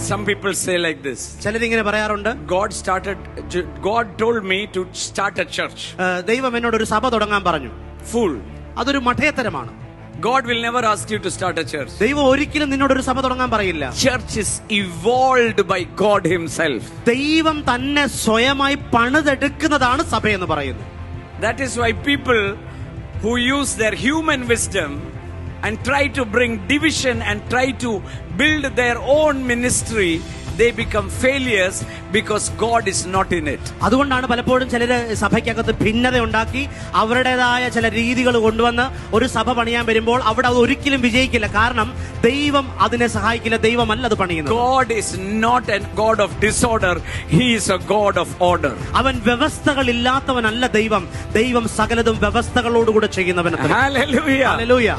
Some people say like this. ചിലരിങ്ങനെ പറയാറുണ്ട്, God told me to start a church. ദൈവം എന്നോട് ഒരു സഭ തുടങ്ങാൻ പറഞ്ഞു. Fool. അതൊരു മഠയത്തരമാണ്. God will never ask you to start a church. ദൈവം ഒരിക്കലും നിന്നോട് ഒരു സഭ തുടങ്ങാൻ പറയില്ല. Church is evolved by God himself. ദൈവം തന്നെ സ്വയമായി പണിതെടുക്കുന്നതാണ് സഭ എന്ന് പറയുന്നത്. That is why people who use their human wisdom and try to bring division and try to build their own ministry, they become failures because God is not in it. അതുകൊണ്ടാണ് പലപ്പോഴും ചിലര് സഭയ്ക്കകത്ത് ഭിന്നത ഉണ്ടാക്കി അവരുടേതായ ചില രീതികൾ കൊണ്ടുവന്ന് ഒരു സഭ പണിയാൻ വരുമ്പോൾ അവിടെ അത് ഒരിക്കലും വിജയിക്കില്ല. കാരണം ദൈവം അതിനെ സഹായിക്കില്ല. ദൈവമല്ല അത് പണിയുന്നത്. God is not a God of disorder. He is a God of order. അവൻ വ്യവസ്ഥകളില്ലാത്തവനല്ല ദൈവം. ദൈവം സകലതും വ്യവസ്ഥകളോടുകൂടെ ചെയ്യുന്നവനാണ്. Hallelujah. Hallelujah.